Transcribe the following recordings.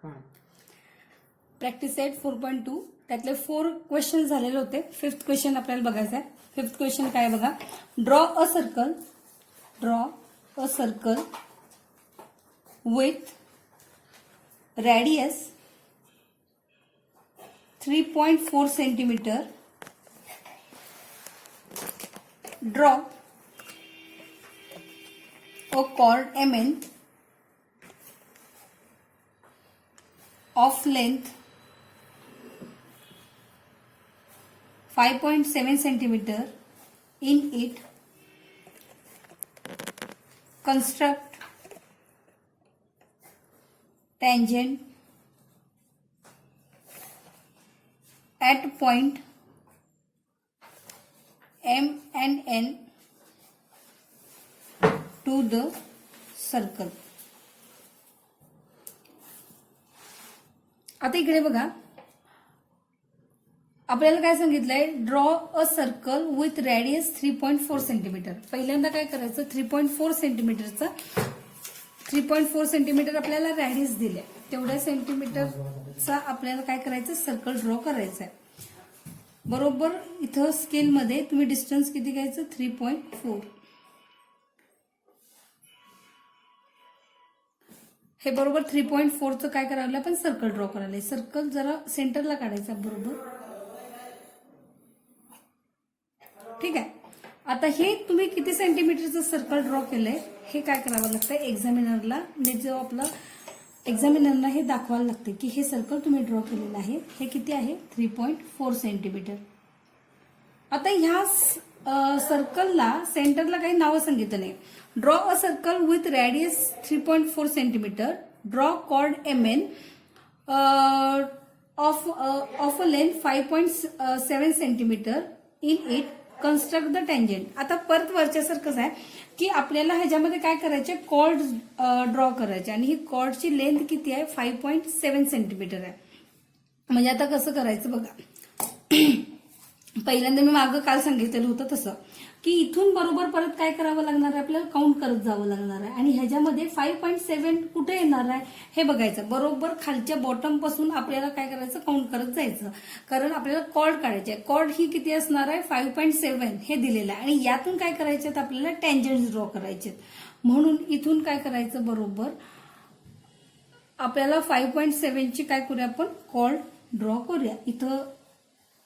Practice set 4.2 त्यातले 4 question झालेले होते. 5th क्वेश्चन आपल्याला बघायचा आहे. 5th क्वेश्चन काय बघा. Draw a circle with radius 3.4 centimetre. Draw a chord MN of length 5.7 centimeter. In it, construct tangent at point M and N to the circle. आता इकडे बघा, आपल्याला काय सांगितलंय. Draw a circle with radius 3.4 centimetre. पहिल्यांदा काय करायचं, 3.4 centimetre आपल्याला रेडियस दिले. तेवढ्या सेंटीमीटरचा आपल्याला काय करायचं, सर्कल ड्रॉ करायचं आहे. बरोबर इथं स्केलमध्ये तुम्ही डिस्टन्स किती घ्यायचं, 3.4. हे बरोबर 3.4चं काय करायला आपण सर्कल ड्रॉ करायला. सर्कल जरा सेंटरला काढायचं बरोबर. ठीक आहे. आता हे तुम्ही किती सेंटीमीटरचं सर्कल ड्रॉ केलंय हे काय करावं लागतं एक्झामिनरला. जो आपला एक्झामिनरला हे दाखवायला लागते की हे सर्कल तुम्ही ड्रॉ केलेलं आहे. हे किती आहे, 3.4 सेंटीमीटर. आता ह्या सर्कलला सेंटरला काही नावं सांगितलं नाही. Draw a circle with radius 3.4 centimetre. Draw chord MN of a length 5.7 centimetre. In it construct the tangent. आता परत वरच्यासारखंच आहे की आपल्याला ह्याच्यामध्ये काय करायचे, कॉर्ड ड्रॉ करायचे आणि ही कॉर्डची लेंथ किती आहे, 5.7 सेंटीमीटर आहे. म्हणजे आता कसं करायचं बघा. पहिल्यांदा मी मागं काल सांगितलेलं होतं तसं की इथून बरोबर परत काय करावं लागणार आहे, आपल्याला काउंट करत जावं लागणार आहे. आणि ह्याच्यामध्ये 5.7 कुठे येणार आहे हे बघायचं. बरोबर खालच्या बॉटम पासून आपल्याला काय करायचं, काउंट करत जायचं. कारण आपल्याला कॉर्ड काढायचे. कॉर्ड ही किती असणार आहे, 5.7 हे दिलेलं आहे. आणि यातून काय करायचे, आपल्याला टँजंट्स ड्रॉ करायचे. म्हणून इथून काय करायचं, बरोबर आपल्याला 5.7 ची काय करूया, आपण कॉर्ड ड्रॉ करूया. इथं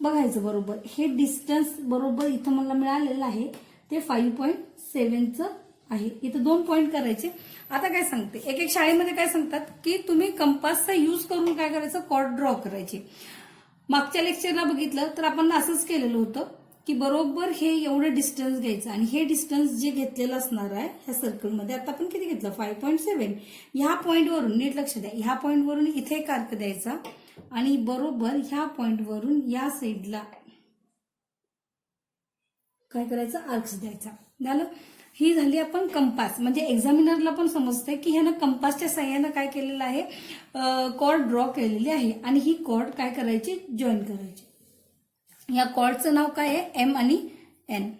बघायचं बरोबर हे डिस्टन्स बरोबर इथं मला मिळालेलं आहे ते 5.7चं आहे. इथं 2 पॉइंट करायचे. आता काय सांगते, एक शाळेमध्ये काय सांगतात की तुम्ही कंपासचा यूज करून काय करायचं, कॉर्ड ड्रॉ करायचे. मागच्या लेक्चरला बघितलं तर आपण असंच केलेलं होतं की बरोबर हे एवढं डिस्टन्स घ्यायचं आणि हे डिस्टन्स जे घेतलेलं असणार आहे ह्या सर्कलमध्ये, आता आपण किती घेतलं, 5.7. ह्या पॉइंटवरून नीट लक्ष द्या, ह्या पॉइंटवरून इथे एक आर्क द्यायचा आणि बरोबर ह्या पॉइंटवरून या साईडला काय करायचं, आर्क्स द्यायचा. झालं. ही झाली आपण कंपास. म्हणजे एक्झामिनरला पण समजतंय की ह्यानं कंपासच्या साह्यानं काय केलेलं आहे, कॉर्ड ड्रॉ केलेली आहे. आणि ही कॉर्ड काय करायची, जॉईन करायची. या कॉर्डचं नाव काय आहे, M आणि N.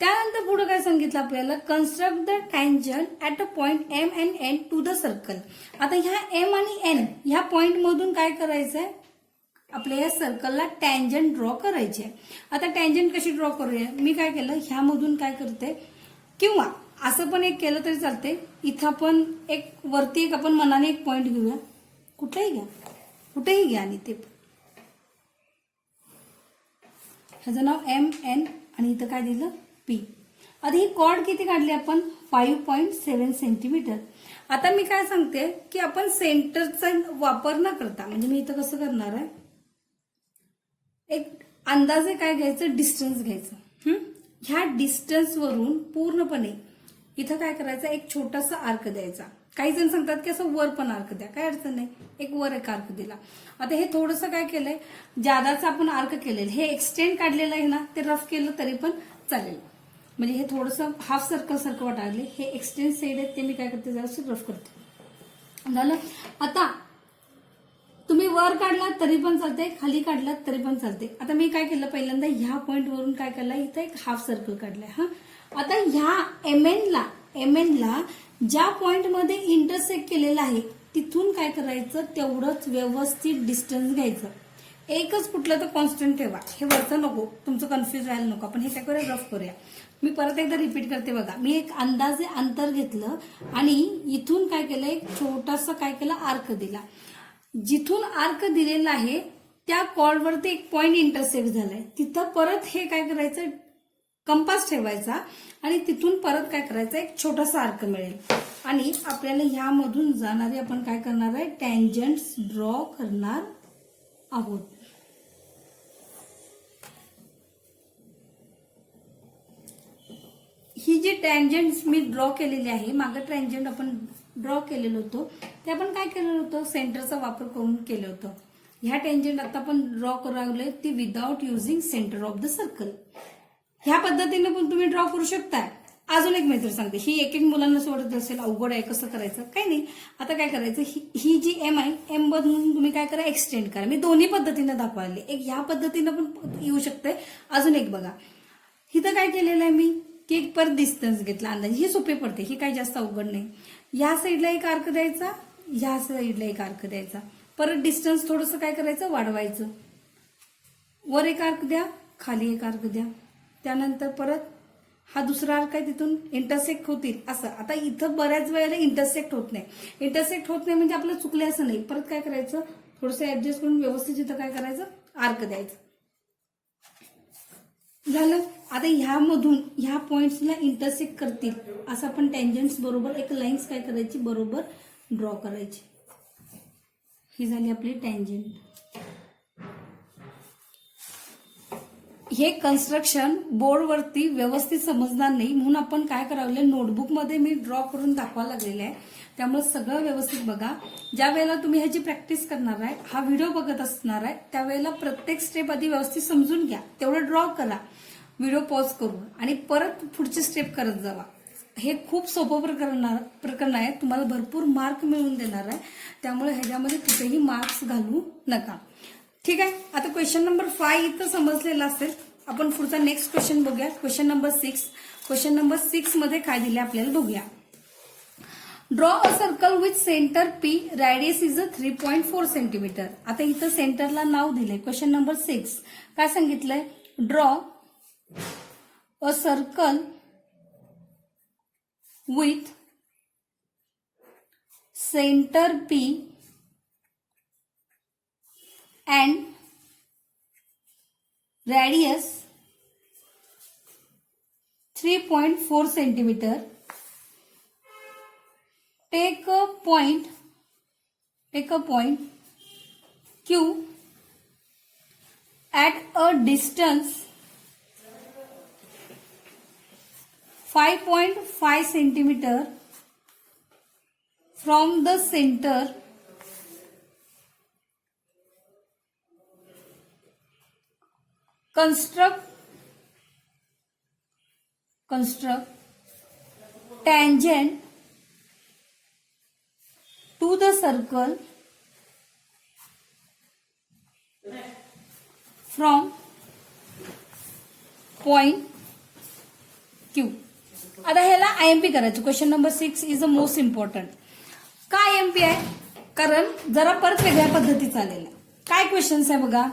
त्यानंतर पुढे काय सांगितलं आपल्याला, construct the tangent at a point M and N to the circle. आता ह्या M आणि N ह्या पॉइंट मधून काय करायचंय, आपल्या या सर्कलला टँजंट ड्रॉ करायचे. आता टँजंट कशी ड्रॉ करूया, मी काय केलं, ह्यामधून काय करते, किंवा असं पण एक केलं तरी चालते. इथं आपण एक वरती एक आपण मनाने एक पॉइंट घेऊया, कुठेही घ्या आणि ते ह्याचं नाव M N आणि इथं काय दिलं, P. आधी ही कॉर्ड किती काढली आपण, 5.7 सेंटीमीटर. आता मी काय सांगते की आपण सेंटरचा वापर न करता, म्हणजे मी इथं कसं करणार आहे, एक अंदाजे काय घ्यायचं, डिस्टन्स घ्यायचं. ह्या डिस्टन्स वरून पूर्णपणे इथं काय करायचं, एक छोटासा आर्क द्यायचा. काही जण सांगतात की असं वर पण आर्क द्या, काय अडचण नाही, एक वर एक आर्क दिला. आता हे थोडंसं काय केलंय, जादाचं आपण आर्क केलेलं, हे एक्सटेंड काढलेलं आहे ना, ते रफ केलं तरी पण चालेल. म्हणजे हे थोडंसं हाफ सर्कल सारखं वाटायले, हे एक्सटेंड साईड आहेत ते मी काय करते, जरासं रफ करते. झालं. आता तुम्ही वर काढलात तरी पण चालते, खाली काढलात तरी पण चालते. आता मी काय केलं, पहिल्यांदा ह्या पॉइंट वरून काय केलं, इथं एक हाफ सर्कल काढलाय. हा, आता ह्या एमएन ला ज्या पॉइंट मध्ये इंटरसेक्ट केलेला आहे तिथून काय करायचं, तेवढंच व्यवस्थित डिस्टन्स घ्यायचं. एकच कुठलं तर कॉन्स्टंट ठेवा, हे वरचं नको, तुमचं कन्फ्युज व्हायला नको. आपण हे काय करूया, रफ करूया. मी परत एकदा रिपीट करते बघा. मी एक अंदाजे अंतर घेतलं आणि इथून काय केलं, एक छोटासा काय केलं, आर्क दिला. जिथून आर्क दिलेला आहे त्या कॉर्डवरती एक पॉइंट इंटरसेक्ट झालाय, तिथं परत हे काय करायचं, कंपास ठेवायचा आणि तिथून परत काय करायचं, एक छोटासा आर्क मिळेल. आणि आपल्याला ह्यामधून जाणारे आपण काय करणार आहे, टँजंट्स ड्रॉ करणार आहोत. ही जी टँजंट्स मी ड्रॉ केलेली आहे, मागं टँजंट आपण ड्रॉ केलेलं होतं, ते आपण काय केलेलं होतं, सेंटरचा वापर करून केलं होतं. ह्या टँजंट आता आपण ड्रॉ करावले ते without using centre of the circle. ह्या पद्धतीने पण तुम्ही ड्रॉ करू शकताय. अजून एक मेथड सांगते, ही एक एक मुलांना सोडत असेल, अवघड आहे, कसं करायचं, काही नाही. आता काय करायचं, ही जी एम आहे, एम मधून तुम्ही काय करा, एक्सटेंड करा. मी दोन्ही पद्धतीने दाखवले, एक ह्या पद्धतीनं पण येऊ शकते. अजून एक बघा, इथं काय केलेलं आहे मी, की एक परत डिस्टन्स घेतला अंदाज. ही सोपी पडते, ही काही जास्त अवघड नाही. या साईडला एक आर्क द्यायचा, ह्या साईडला एक आर्क द्यायचा, परत डिस्टन्स थोडंसं काय करायचं, वाढवायचं. वर एक आर्क द्या, खाली एक आर्क द्या, त्यानंतर परत हा दुसरा आर्क आहे, तिथून इंटरसेक्ट होतील असं. आता इथं बऱ्याच वेळेला इंटरसेक्ट होत नाही. इंटरसेक्ट होत नाही म्हणजे आपलं चुकले असं नाही. परत काय करायचं, थोडंसं ऍडजस्ट करून व्यवस्थित इथं काय करायचं, आर्क द्यायचं. झालं. आता ह्यामधून ह्या पॉइंट्सला इंटरसेक्ट करतील असं आपण टँजंट्स बरोबर एक लाईन्स काय करायची, बरोबर ड्रॉ करायची. ही झाली आपली टँजंट. हे कन्स्ट्रक्शन बोर्डवरती व्यवस्थित समजणार नाही, म्हणून आपण काय करावं, नोटबुकमध्ये मी ड्रॉ करून दाखवा लागलेलं आहे. त्यामुळे सगळं व्यवस्थित बघा. ज्या वेळेला तुम्ही ह्याची प्रॅक्टिस करणार आहे, हा व्हिडिओ बघत असणार आहे, त्यावेळेला प्रत्येक स्टेप आधी व्यवस्थित समजून घ्या, तेवढं ड्रॉ करा व्हिडिओ पॉज करून आणि परत पुढची स्टेप करत जावा. हे खूप सोपं प्रकरण आहे, तुम्हाला भरपूर मार्क मिळवून देणार आहे. त्यामुळे ह्याच्यामध्ये कुठेही मार्क्स घालू नका. ठीक आहे. आता क्वेश्चन नंबर 5 इथं समजलेला असेल. आपण पुढचा नेक्स्ट क्वेश्चन बघूया. Question number 6. क्वेश्चन नंबर 6 मध्ये काय दिले आपल्याला बघूया. Draw a circle with centre P, radius is a 3.4 centimetre. आता इथं सेंटरला नाव दिलंय. क्वेश्चन नंबर 6 काय सांगितलंय, draw a circle with centre P and radius 3.4 centimeter. Take a point Q at a distance 5.5 centimeter from the center. Construct tangent to the circle from point Q. आता ह्याला IMP करायचं. Question number 6 is a most important. का IMP आहे, कारण जरा परत वेगळ्या पद्धतीचं आलेलं आहे. काय क्वेश्चन्स आहे बघा.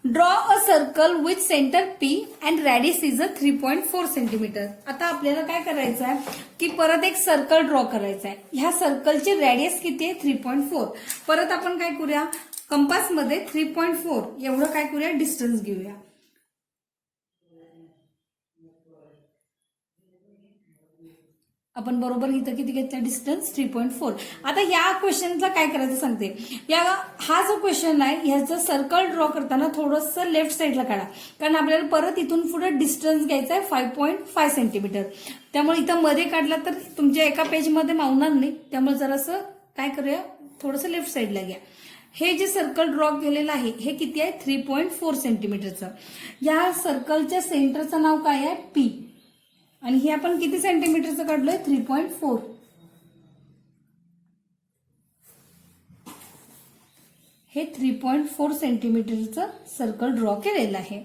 Draw a circle with centre P and radius is a 3.4 centimetre. आता आपल्याला काय करायचं आहे की परत एक सर्कल ड्रॉ करायचा आहे. ह्या सर्कलची रॅडियस किती आहे, 3.4. परत आपण काय करूया, कंपासमध्ये 3.4 एवढं काय करूया, डिस्टन्स घेऊया. आपण बरोबर इथं किती घेतलं, डिस्टन्स 3.4. आता या क्वेश्चनला काय करायचं सांगते. हा जो क्वेश्चन आहे ह्याचं सर्कल ड्रॉ करताना थोडंसं लेफ्ट साईडला काढा, कारण आपल्याला परत इथून पुढे डिस्टन्स घ्यायचा आहे 5.5 सेंटीमीटर. त्यामुळे इथं मध्ये काढला तर तुमच्या एका पेजमध्ये मावणार नाही. त्यामुळे जरासं काय करूया, थोडंसं लेफ्ट साईडला घ्या. हे जे सर्कल ड्रॉ केलेलं आहे हे किती आहे, 3.4 सेंटीमीटरचं. या सर्कलच्या सेंटरचं नाव काय आहे, पी. आणि हे आपण किती सेंटीमीटरचं काढलोय, 3.4. हे 3.4 सेंटीमीटरचं सर्कल ड्रॉ केलेलं आहे.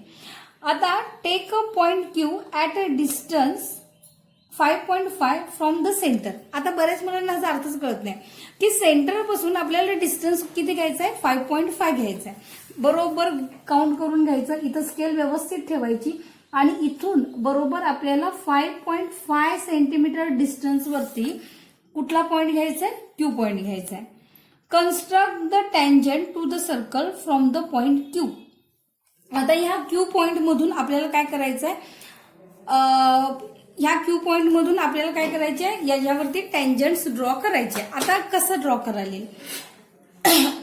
आता take a point Q at a distance 5.5 from the centre. आता बऱ्याच मुलांना याचा अर्थच कळत नाही की सेंटर पासून आपल्याला डिस्टन्स किती घ्यायचा आहे, 5.5 घ्यायचा आहे. बरोबर काउंट करून घ्यायचं, इथं स्केल व्यवस्थित ठेवायची आणि इथून बरोबर आपल्याला 5.5 सेंटीमीटर डिस्टन्स वरती कुठला पॉइंट घ्यायचा आहे, क्यू पॉइंट घ्यायचा आहे. Construct the tangent to the circle from the point Q. आता ह्या क्यू पॉइंट मधून आपल्याला काय करायचं आहे, ह्या क्यू पॉइंट मधून आपल्याला काय करायचे आहे, याच्यावरती टँजंट्स ड्रॉ करायचे. आता कसं ड्रॉ करायला,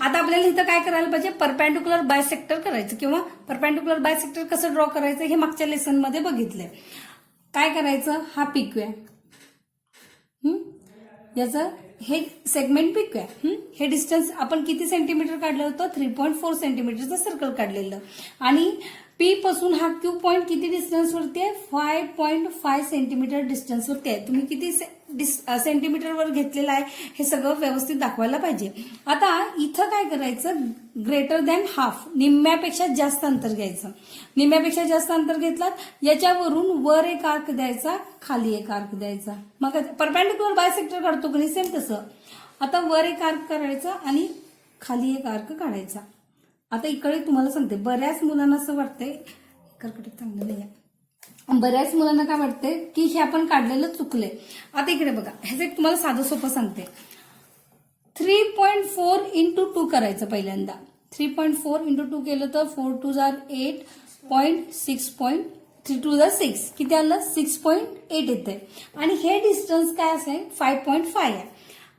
आता आपल्याला इथं काय करायला पाहिजे, परपेंडिक्युलर बायसेक्टर करायचं किंवा परपेंडिक्युलर बायसेक्टर कसं ड्रॉ करायचं हे मागच्या लेसन मध्ये बघितलंय. काय करायचं, हा PQ आहे, याचं हे सेगमेंट PQ आहे. हे डिस्टन्स आपण किती सेंटीमीटर काढलं होतं, 3.4 सेंटीमीटरचं सर्कल काढलेलं आणि P पासून हा क्यू पॉइंट किती डिस्टन्स वरती आहे, 5.5 सेंटीमीटर डिस्टन्स वरती आहे. तुम्ही किती सेंटीमीटरवर घेतलेलं आहे हे सगळं व्यवस्थित दाखवायला पाहिजे. आता इथं काय करायचं, ग्रेटर दॅन हाफ, निम्म्यापेक्षा जास्त अंतर घ्यायचं. निम्म्यापेक्षा जास्त अंतर घेतलात, याच्यावरून वर एक आर्क द्यायचा, खाली एक आर्क द्यायचा. मग परपेंडिक्युलर बायसेक्टर काढतो की सेम तसं. आता वर एक आर्क करायचा आणि खाली एक आर्क काढायचा. आता इकडे तुम्हाला सांगते, बऱ्याच मुलांना असं वाटतंय, इकडे चांगलं नाही आहे, बऱ्याच मुलांना काय वाटतंय की हे आपण काढलेलं चुकलंय. आता इकडे बघा, ह्याचं एक तुम्हाला साधं सोपं सांगते. 3.4 इंटू 2 करायचं पहिल्यांदा. 3.4 इंटू 2 केलं तर 4 2 8.6.3 2 6 किती आलं, 6.8 येते आणि हे डिस्टन्स काय असेल, 5.5 आहे.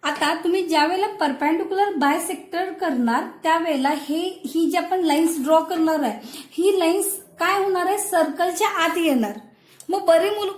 आता तुम्ही ज्या वेळेला परपेंडिक्युलर बायसेक्टर करणार त्यावेळेला ही जी आपण लाईन्स ड्रॉ करणार आहे, ही लाईन्स काय होणार आहे, सर्कलच्या आत येणार. मग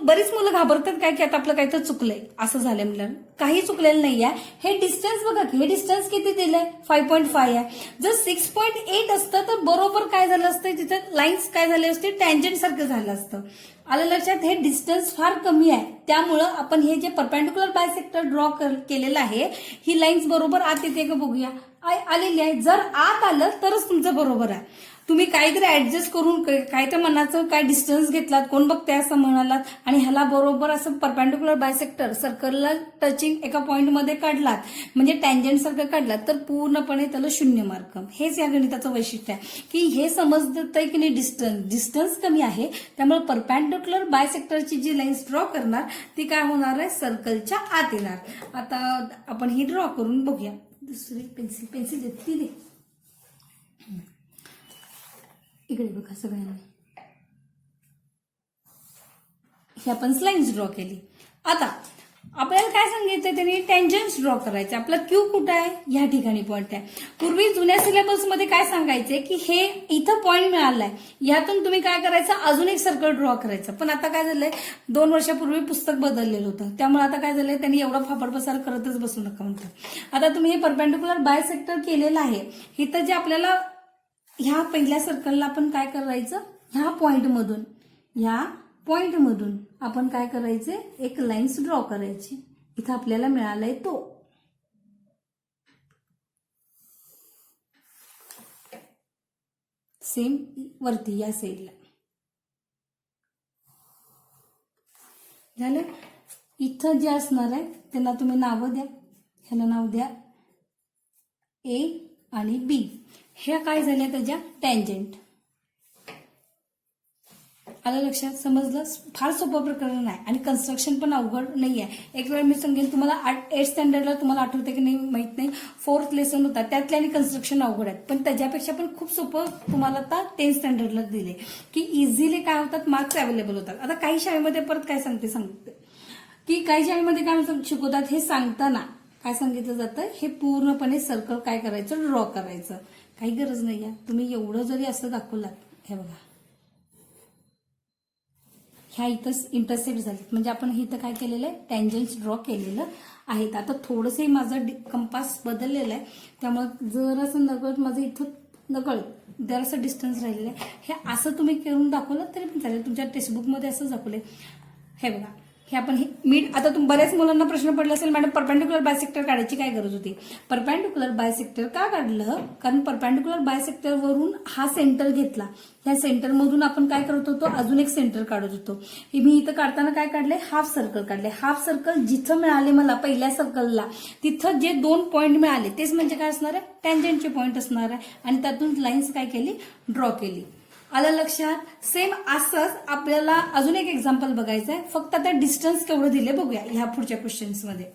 बरीच मुलं घाबरतात काय की आता आपलं काही तर चुकलंय, असं झालंय म्हणलं. काही चुकलेलं नाहीये. हे डिस्टन्स बघा, हे डिस्टन्स किती दिलंय, 5.5 आहे. जर 6.8 असतं तर बरोबर काय झालं असतं, तिथं लाईन्स काय झाले असते, टँजंट सारखं झालं असतं. आलं लक्षात, हे डिस्टन्स फार कमी आहे, त्यामुळं आपण हे जे परपेंडिक्युलर बायसेक्टर ड्रॉ केलेलं आहे, ही लाईन्स बरोबर आत येते का बघूया, आलेली आहे. जर आत आलं तरच तुमचं बरोबर आहे. तुम्ही काहीतरी ऍडजस्ट करून काहीतरी मनाचं काय डिस्टन्स घेतलात, कोण बघते असं म्हणालात आणि ह्याला बरोबर असं परपेंडिक्युलर बायसेक्टर सर्कलला टचिंग एका पॉइंटमध्ये काढलात, म्हणजे टँजंट सारखं काढलात, तर पूर्णपणे त्याला 0 मार्क. हेच या गणिताचं वैशिष्ट्य आहे की हे समजतंय की नाही, डिस्टन्स कमी आहे, त्यामुळे परपेंडिक्युलर बायसेक्टरची जी लाईन्स ड्रॉ करणार ती काय होणार आहे, सर्कलच्या आत येणार. आता आपण ही ड्रॉ करून बघूया. दुसरी पेन्सिल ती दे इकडे बघा सगळ्यांनी. ही आपण लाईन्स ड्रॉ केली. आता आपल्याला काय सांगितलं त्यांनी, टँजंट्स ड्रॉ करायचे. आपला क्यू कुठं आहे, ह्या ठिकाणी पॉइंट आहे. पूर्वी जुन्या सिलेबसमध्ये काय सांगायचे की हे इथं पॉइंट मिळालाय, ह्यातून तुम्ही काय करायचं, अजून एक सर्कल ड्रॉ करायचं. पण आता काय झालंय, 2 वर्षापूर्वी पुस्तक बदललेलं होतं, त्यामुळे आता काय झालंय, त्यांनी एवढा फापड पसार करतच बसू नका म्हणतात. आता तुम्ही हे परपेंडिक्युलर बायसेक्टर केलेलं आहे, इथं जे आपल्याला ह्या पहिल्या सर्कलला आपण काय करायचं, ह्या पॉइंटमधून आपण काय करायचे, एक लाईन्स ड्रॉ करायची. इथं आपल्याला मिळालाय तो. सेम वरती या साईडला झालं. इथं जे असणार आहे त्यांना तुम्ही नावं द्या. ह्याला नाव द्या A आणि B. हे काय झाले त्याच्या टँजंट. आलं लक्षात, समजलं. फार सोपं प्रकरण आहे आणि कन्स्ट्रक्शन पण अवघड नाही आहे. एक वेळ मी सांगेन तुम्हाला 8th स्टँडर्डला तुम्हाला आठवते की नाही माहित नाही, 4th लेसन होता त्यातल्या आणि कन्स्ट्रक्शन अवघड आहेत, पण त्याच्यापेक्षा पण खूप सोपं तुम्हाला आता 10th स्टँडर्डला दिले की इझिली काय होतात, मार्क्स अवेलेबल होतात. आता काही शाळेमध्ये परत काय सांगते की काही शाळेमध्ये काय शिकवतात, हे सांगताना काय सांगितलं जातं, हे पूर्णपणे सर्कल काय करायचं, ड्रॉ करायचं. काही गरज नाही आहे. तुम्ही एवढं जरी असं दाखवलात, हे बघा ह्या इथं इंटरसेक्ट झालेत, म्हणजे आपण इथं काय केलेलं आहे, टँजंट्स ड्रॉ केलेलं आहेत. आता थोडंसं माझं कंपास बदललेलं आहे, त्यामुळे जरासं नकळत माझं इथं नकळत जरासं डिस्टन्स राहिलेलं आहे. हे असं तुम्ही करून दाखवलं तरी पण चालेल. तुमच्या टेक्स्टबुकमध्ये असं दाखवलंय. हे बघा, हे आपण मिड, आता बऱ्याच मुलांना प्रश्न पडला असेल मॅडम परपेंडिक्युलर बायसेक्टर काढायची काय गरज होती. परपेंडिक्युलर बायसेक्टर का काढलं, कारण परपेंडिक्युलर बायसेक्टर वरून हा सेंटर घेतला, ह्या सेंटर मधून आपण काय करत होतो, अजून एक सेंटर काढत होतो. मी इथं काढताना काय काढले, हाफ सर्कल काढले. हाफ सर्कल जिथं मिळाले मला पहिल्या सर्कलला, तिथं जे 2 पॉईंट मिळाले तेच म्हणजे काय असणार आहे, टँजंटचे पॉईंट असणार आहे. आणि त्यातून लाईन्स काय केली, ड्रॉ केली. आलं लक्षात. सेम असंच आपल्याला अजून एक एक्झाम्पल बघायचं आहे, फक्त आता डिस्टन्स केवढं दिले बघूया ह्या पुढच्या क्वेश्चन्स मध्ये.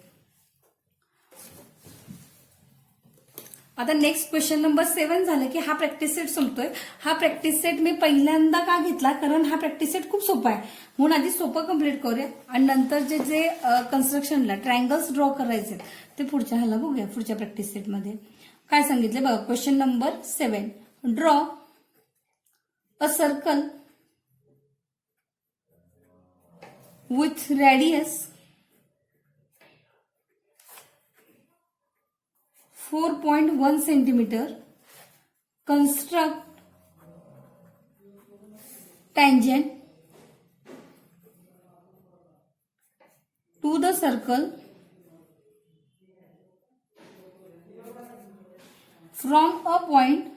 आता नेक्स्ट क्वेश्चन नंबर 7 झालं की हा प्रॅक्टिस सेट संपतोय. हा प्रॅक्टिस सेट मी पहिल्यांदा का घेतला, कारण हा प्रॅक्टिस सेट खूप सोपा आहे, म्हणून आधी सोपं कम्प्लीट करूया आणि नंतर जे कन्स्ट्रक्शनला ट्रायंगल्स ड्रॉ करायचे ते पुढच्या ह्याला बघूया. पुढच्या प्रॅक्टिस सेटमध्ये काय सांगितले बघा. Question number 7, draw a circle with radius 4.1 centimeter. Construct tangent to the circle from a point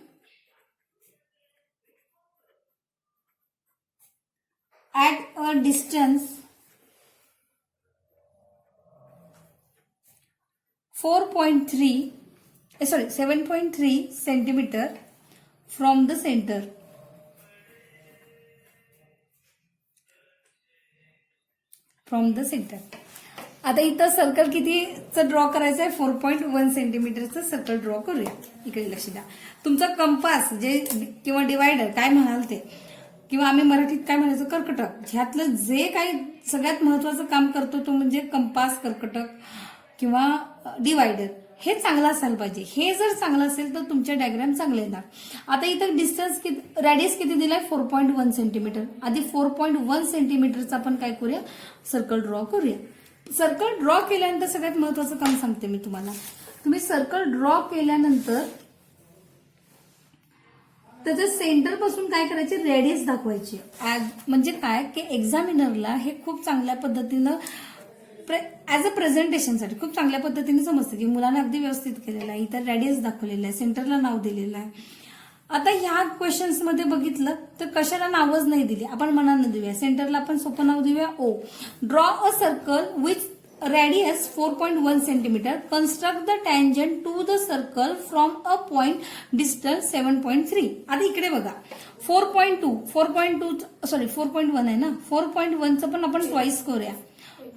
at a distance 7.3 centimeter from the center. आता इथं सर्कल कितीचं ड्रॉ करायचं आहे, 4.1 सेंटीमीटरचं सर्कल ड्रॉ करूया. इकडे लक्ष द्या. तुमचा कंपास जे किंवा डिवायडर काय म्हणाल ते, किंवा आम्ही मराठीत काय म्हणायचं, कर्कटक, ह्यातलं जे काही सगळ्यात महत्वाचं काम करतो तो म्हणजे कंपास, कर्कटक किंवा डिवायडर, हे चांगलं असायला पाहिजे. हे जर चांगलं असेल तर तुमचे डायग्राम चांगले येणार. आता इथं डिस्टन्स रेडियस किती दिलाय, 4.1 सेंटीमीटर. आधी 4.1 सेंटीमीटरचा आपण काय करूया, सर्कल ड्रॉ करूया. सर्कल ड्रॉ केल्यानंतर सगळ्यात महत्वाचं काम सांगते मी तुम्हाला. तुम्ही सर्कल ड्रॉ केल्यानंतर त्याच्या सेंटर पासून काय करायचे, रेडियस दाखवायची. म्हणजे काय की एक्झामिनरला हे खूप चांगल्या पद्धतीनं ऍज अ प्रेझेंटेशनसाठी खूप चांगल्या पद्धतीने समजतं की मुलांना अगदी व्यवस्थित केलेलं आहे. इथं रेडियस दाखवलेलं आहे, सेंटरला नाव दिलेलं आहे. आता ह्या क्वेश्चन्स मध्ये बघितलं तर कशाला नावच नाही दिली, आपण मनानं देऊया. सेंटरला आपण सोपं नाव देऊया O. Draw a circle with radius 4.1 centimeter. Construct the tangent to the circle from a point distance 7.3. आता इकडे बघा 4.1 आहे ना, 4.1 चं पण आपण ट्वाइस करूया.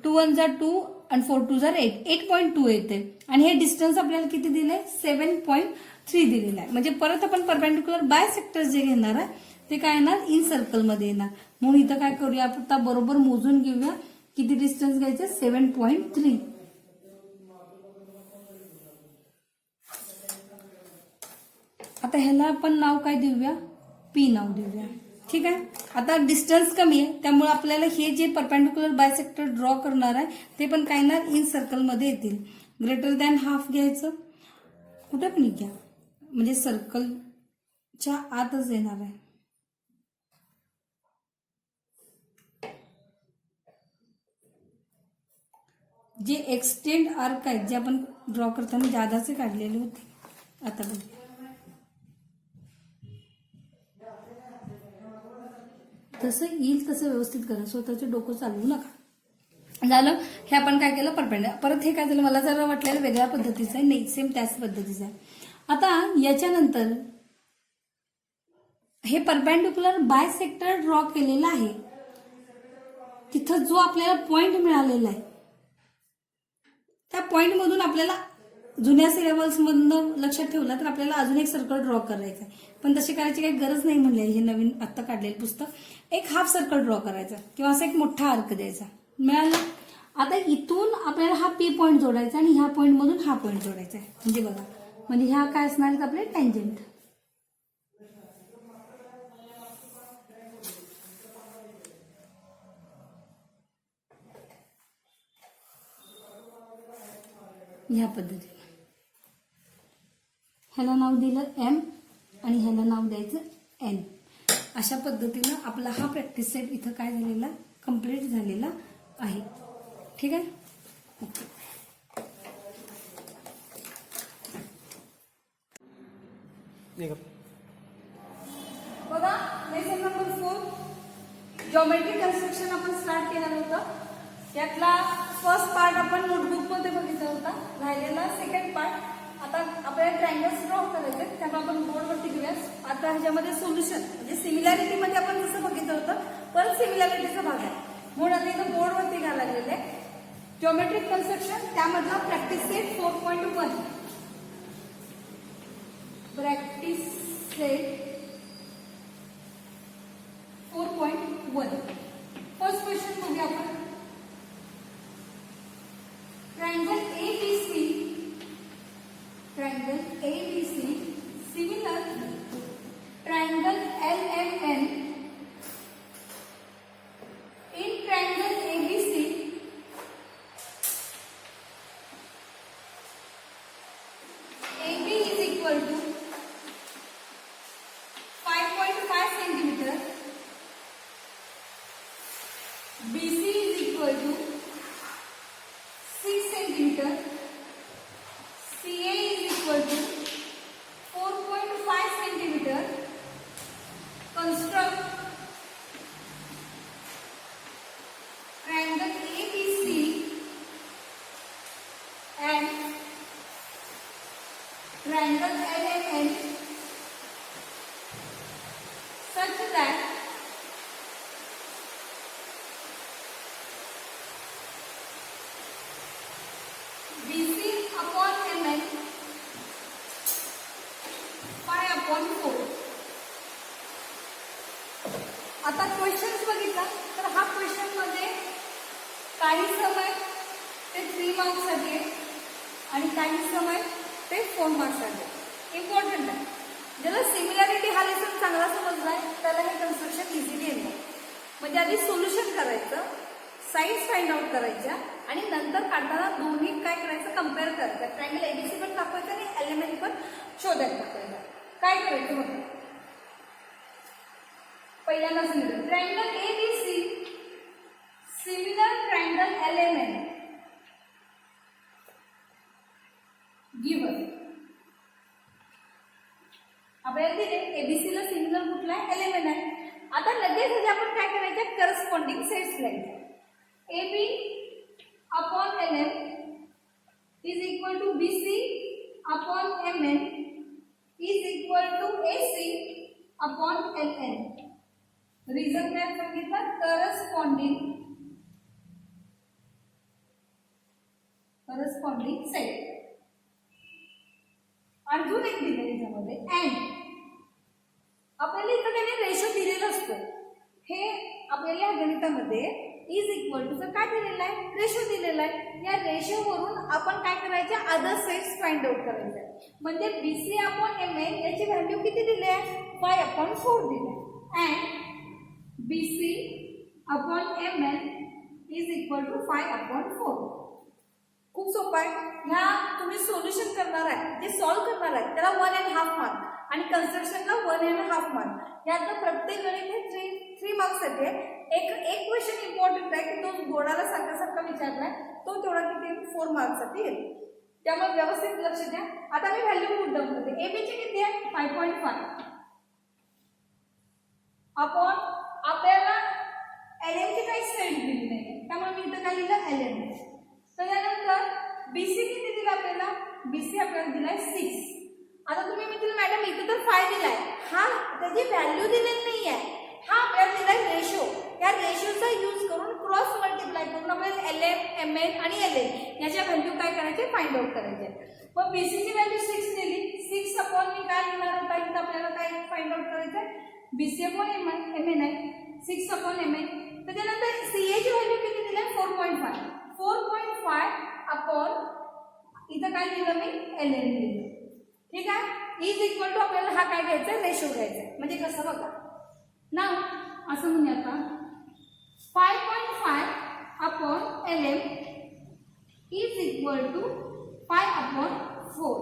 2 1 जा 2 आणि 4 2 जा 8, 8.2 येते. आणि हे डिस्टन्स आपल्याला किती दिले, 7.3 दिलेलं आहे. म्हणजे परत आपण परपेंडिक्युलर बायसेक्टर जे घेणार आहे ते काय येणार, इन सर्कल मध्ये येणार. म्हणून इथं काय करूया, आता बरोबर मोजून घेऊया किती डिस्टन्स घ्यायचं, 7.3. आता ह्याला आपण नाव काय देऊया, पी नाव देऊया. ठीक आहे. आता डिस्टन्स कमी आहे त्यामुळे आपल्याला हे जे परपेंडिक्युलर बायसेक्टर ड्रॉ करणार आहे ते पण काय ना इन सर्कल मध्ये येतील. ग्रेटर दॅन हाफ घ्यायचं, कुठे पण घ्या, म्हणजे सर्कलच्या आतच येणार आहे. जे एक्सटेंड आर्क आहेत जे आपण ड्रॉ करताना जादाचे काढलेले होते. आता बघूया, जसं येईल तसं व्यवस्थित करा, स्वतःचे डोकं चालवू नका. झालं. हे आपण काय केलं, परपेंडिक्युलर. परत हे काय झालं, मला जरा वाटलेलं वेगळ्या पद्धतीचं आहे, नाही सेम त्याच पद्धतीचं आहे. आता याच्यानंतर हे परपेंडिक्युलर बायसेक्टर ड्रॉ केलेलं आहे, तिथं जो आपल्याला पॉइंट मिळालेला आहे त्या पॉइंट मधून आपल्याला जुन्या सिलेबस मधनं लक्षात ठेवला तर आपल्याला अजून एक सर्कल ड्रॉ करायचं आहे. पण तशी करायची काही गरज नाही म्हणले, हे नवीन आत्ता काढलेलं पुस्तक. एक हाफ सर्कल ड्रॉ करायचा किंवा असा एक मोठा आर्क द्यायचा, मिळाला. आता इथून आपल्याला हा पी पॉइंट जोडायचा आणि ह्या पॉइंट मधून हा पॉइंट जोडायचा आहे. म्हणजे बघा, म्हणजे ह्या काय असणार आहेत आपले टँजंट. ह्या पद्धतीने ह्याला नाव दिलं एम आणि ह्याला नाव द्यायचं एन. अशा पद्धतीनं आपला हा प्रॅक्टिस सेट इथं काय झालेला, कम्प्लीट झालेला आहे. ठीक आहे. बघा लेसन नंबर 4 जॉमेट्री कन्स्ट्रक्शन आपण स्टार्ट केलं होतं. यातला फर्स्ट पार्ट आपण नोटबुक मध्ये बघितला होता. राहिलेला सेकंड पार्ट आता आपल्याला ट्रायंगल्स ड्रॉ करायचे, त्यामुळे आपण बोर्डवरती घेऊया. आता ह्याच्यामध्ये सोल्युशन म्हणजे सिमिलॅरिटी मध्ये आपण जसं बघितलं होतं परत सिमिलॅरिटीचा भाग आहे म्हणून आता इथं बोर्डवरती घ्यायला लागलेलं आहे. जॉमेट्रिक कन्स्ट्रक्शन त्यामधला practice set 4.1 practice set 4.1 first question बघूया आपण. Triangle ABC similar triangle LMN in triangle ABC AB is equal to 5.5 centimeter, BC is equal to 6 centimeter, CA is equal to 4.5 centimeter. Construct triangle ABC and triangle LMN such that BC upon MN 5/4. आता questions बघितला तर हा question मध्ये काही समय ते 3 marks साठी आणि काही समय ते 4 मार्क्स साठी. इम्पॉर्टंट आहे. ज्याला सिमिलॅरिटी हा लेसन चांगला समजलाय त्याला हे कन्स्ट्रक्शन इझिली येणार. म्हणजे आधी सोल्युशन करायचं, साईड्स फाइंड आउट करायच्या आणि नंतर काढताना दोन्ही काय करायचं कम्पेअर करायचं. ट्रायंगल ABC पण दाखवायचं आणि LMN पण शोधायला टाकायचं. काय करायचं मग पहिल्यांदा समजून triangle ABC similar triangle LMN given. आपल्याला दिले ABC ला सिमिलर कुठला आहे LMN आहे. आता लगेच आपण काय करायचं करस्पॉन्डिंग सेट्स लिहायचे. AB upon LM is equal to BC upon MN is equal to AC upon LN. Reason काय सांगितलं करस्पॉन्डिंग सेट. अजून एक दिले त्याच्यामध्ये अँड. आपल्याला इथं त्याने रेशो दिलेला असतो. हे आपल्याला या गणितामध्ये इज इक्वल टू काय दिलेला आहे रेशो दिलेला आहे. या रेशोवरून आपण काय करायचं अदर सेट्स फाइंड आउट करायचे. म्हणजे BC upon MN याची व्हॅल्यू किती दिली आहे 5/4 दिली आहे. And BC upon MN is equal to 5/4. खूप सोपं आहे. ह्या तुम्ही सोल्युशन करणार आहे जे सॉल्व्ह करणार आहे त्याला 1.5 मार्क आणि कन्स्ट्रक्शनला 1.5 मार्क. यातलं प्रत्येक गणित हे 3 मार्क्स साठी आहे. एक क्वेश्चन इम्पॉर्टंट आहे की तो बोर्डाला सारखा विचारलाय तो तेवढा किती 4 मार्क्स साठी येईल. त्यामुळे व्यवस्थित लक्ष द्या. आता मी व्हॅल्यू पुट डाऊन करते. AB ची किती आहे 5.5 अपॉन आपल्याला LM ची काही सेट दिली नाही त्यामुळे मी इथं काय लिहिलं LM. त्यानंतर BC किती दिला आपल्याला BC आपल्याला दिलाय 6. आता तुम्ही म्हणतील मॅडम इथे तर 5 दिलाय. हा त्याची व्हॅल्यू दिलेली नाही आहे. हा आपल्याला दिलाय रेशो. या रेशोचा यूज करून क्रॉस मल्टिप्लाय करून आपल्याला LM MN आणि LN याच्या व्हॅल्यू काय करायचे फाइंड आउट करायचे. मग BC ची व्हॅल्यू 6 दिली. 6 अपॉन मी काय लिहिणार होता इथं आपल्याला काय फाइंड आउट करायचं BC अपॉन MN आहे 6 अपॉन MN. त्याच्यानंतर CA ची व्हॅल्यू किती दिली 4.5. 4.5 अपॉन इथं काय दिलं मी LN दिलं. ठीक आहे. इज इक्वल टू आपल्याला हा काय घ्यायचा रेशो घ्यायचा. म्हणजे कसं बघा ना असं म्हणूया आता 5.5 upon LM is equal to 5/4.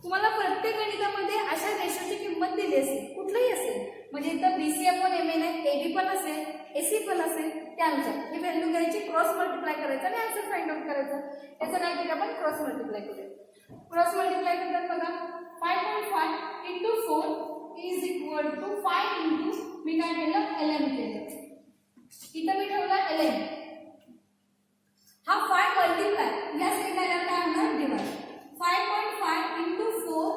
तुम्हाला प्रत्येक गणितामध्ये अशा रेशोची किंमत दिली असेल कुठलंही असेल. म्हणजे इथं BC अपॉन MN आहे AB पण असेल AC पण असेल त्यानुसार ही व्हॅल्यू घ्यायची, क्रॉस मल्टिप्लाय करायचं आणि आन्सर फाइंड आउट करायचं. याचं काय केलं आपण, क्रॉस मल्टिप्लाय करूया. क्रॉस मल्टिप्लाय करतात बघा, 5.5 into 4 is equal to 5 into मी काय केलं 11 केलं. इथं मी ठेवला 11. हा 5 मल्टिप्लाय या साईडला काय होणार डिवाइड. 5.5 into 4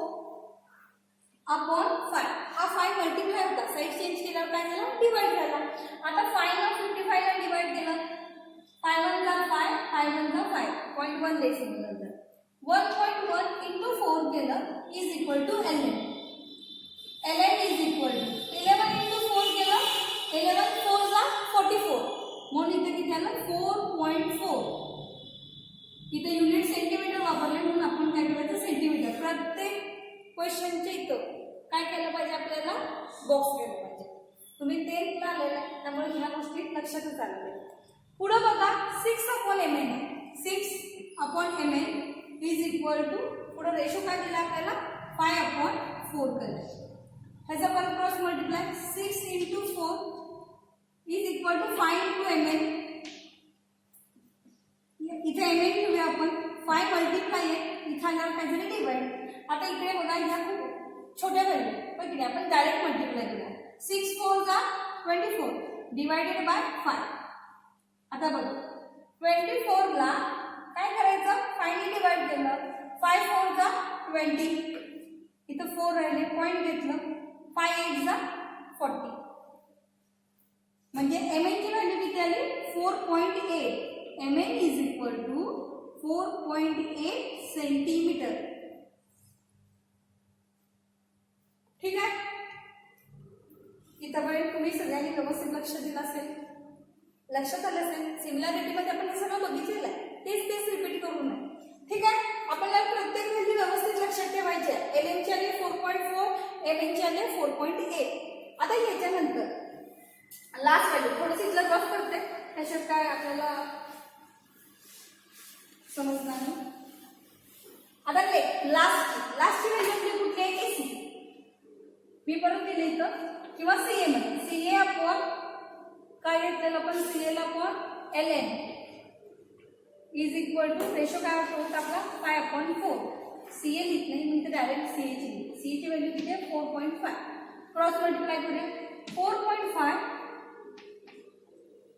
upon 5. हा 5 मल्टिप्लाय होता, साईड चेंज केल्यावर काय झालं डिवाइड झाला. आता 5 ला 55 ला डिवाइड केलं. 5 1 जा 5, 5 1 जा 5, 0.1 डेसिमल नंतर 1.1 इंटू 4 केलं is equal to 11. 11 is equal to 11 into 4 केलं, 11 4 जा 44, म्हणून इथे किती आलं 4.4. इथे युनिट सेंटीमीटर वापरले म्हणून आपण काय करायचं सेंटीमीटर. प्रत्येक क्वेश्चनच्या इथं काय केलं पाहिजे आपल्याला बॉक्स केलं पाहिजे. तुम्ही 10th ला आलेला आहे त्यामुळे ह्या गोष्टी लक्षातच आल्या पाहिजे. पुढे बघा 6/mn. 6/mn is equal to पुढे रेशो काय दिला आपल्याला 5/4 करायचं. ह्याचा परत cross multiply 6 into 4 is equal to 5 into mn. इथे mn घेऊया आपण, 5 मल्टिप्लाय आहे, इथे आल्यावर काय झालं डिवाइड. आता इकडे बघा ह्या खूप छोट्या व्हॅल्यू पण किती आपण डायरेक्ट मल्टिप्लाय केला. 6 4 जा 24 डिवायडेड बाय 5. आता बघ 24 ला काय करायचं 5 ने डिवाइड केलं. 5 4 जा 20, इथं 4 राहिले पॉईंट घेतलं. 5 8 जा 40, म्हणजे mn ची व्हॅल्यू किती आली 4.8. mn is equal to 4.8 centimetre. ठीक आहे. इथं तुम्ही सगळ्यांनी व्यवस्थित लक्ष दिलं असेल, लक्षात आलं असेल. सिमिलॅरिटी मध्ये आपण हे सगळं बघितलेलं आहे, तेच रिपीट करू नये. ठीक आहे. आपल्याला प्रत्येक व्हॅल्यू व्यवस्थित लक्षात ठेवायची आहे. ln ची आली 4.4, mn ची आली 4.8. आता याच्यानंतर लास्ट व्हॅल्यू थोडंसं इथलं रफ करते, त्याच्यात काय आपल्याला समजणार नाही. आता लास्टची व्हॅल्यू कुठली आहे एसी. मी परत दिले इथं किंवा सीए मध्ये सीए अपॉन काय घेतलेलं आपण सीए ला upon ln is equal to ratio काय होता आपला 5/4. सीए लिहित नाही मी तर डायरेक्ट सीए ची व्हॅल्यू किती आहे 4.5. क्रॉस मल्टिप्लाय करूया. 4.5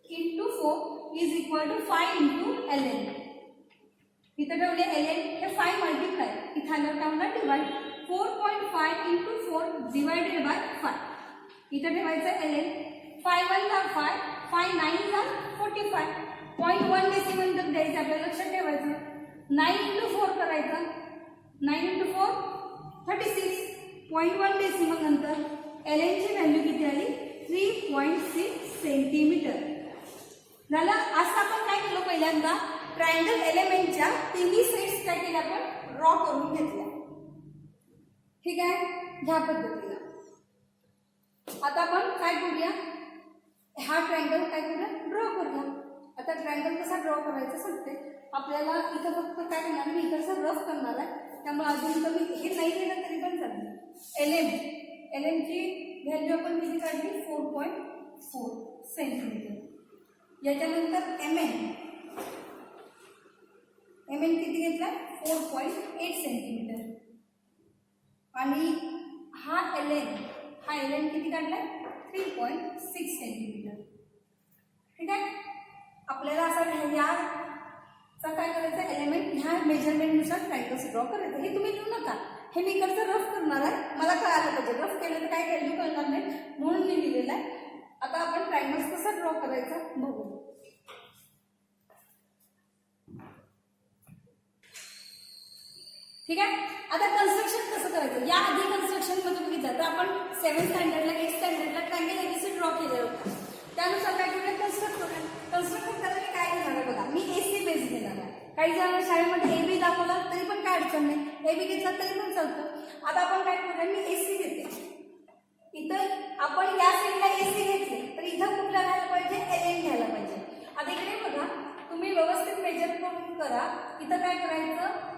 into 4 is equal to 5 into ln. इथं ठेवले ln हे 5 मल्टिप्लाय, इथं आल्यावर काय होणार डिवाइड. 4.5 into 4 divided by 5. इथं ठेवायचं ln. 5 1 जा 5, 5 9 जा 45, 0.1 डेसिमल नंतर द्यायचं आपल्याला लक्षात ठेवायचं. 9 इंटू 4 करायचं, 9 इंटू 4 36, 0.1 डेसिमल नंतर ln ची व्हॅल्यू किती आली 3.6 सेंटीमीटर. झालं. असं आपण काय केलं पहिल्यांदा ट्रायंगल एलिमेंटच्या तिन्ही साइड्स काय केल्या आपण ड्रॉ करून घेतल्या. ठीक आहे. ह्या पद्धतीला आता आपण काय करूया हा ट्रायंगल काय करूया ड्रॉ करूया. आता ट्रायंगल कसा ड्रॉ करायचा सांगते आपल्याला. इथं फक्त काय करणार मी इकडचं रफ करणार आहे त्यामुळे अजून तर मी हे नाही दिलं तरी पण चालेल. ln ची व्हॅल्यू आपण किती काढली 4.4 सेंटीमीटर. याच्यानंतर mn किती घेतला 4.8 सेंटीमीटर. आणि हा ln किती काढलाय 3.6 सेंटीमीटर. ठीक आहे. आपल्याला असं याचा काय करायचं एलिमेंट ह्या मेजरमेंटनुसार ट्रायंगल्स ड्रॉ करायचं. हे तुम्ही लिहू नका, हे मी इकडचं रफ करणार आहे. मला कळालं पाहिजे रफ केलं तर काय व्हॅल्यू कळणार नाही म्हणून मी लिहिलेलं आहे. आता आपण ट्रायंगल्स कसं ड्रॉ करायचं बघू. ठीक आहे. आता कन्स्ट्रक्शन कसं करायचं या आधी कन्स्ट्रक्शन मध्ये बघितलं तर आपण 7th स्टँडर्डला 8th स्टँडर्डला ट्रायंगल एबीसी ड्रॉ केलेलं होतं. त्यानुसार काय करूया कन्स्ट्रक्ट करूया. कन्स्ट्रक्ट करताना मी काय घेणार आहे बघा मी एसी बेस घेणार आहे. काही जणांना शाळेमध्ये एबी दाखवला तरी पण काय अडचण नाही, एबी घेतला तरी पण चालतं. आता आपण काय करूया मी एसी घेते. इथं आपण या साईडला एसी घेतली तर इथं कुठला घ्यायला पाहिजे ln घ्यायला पाहिजे. आता इकडे बघा तुम्ही व्यवस्थित मेजर करून करा. इथं काय करायचं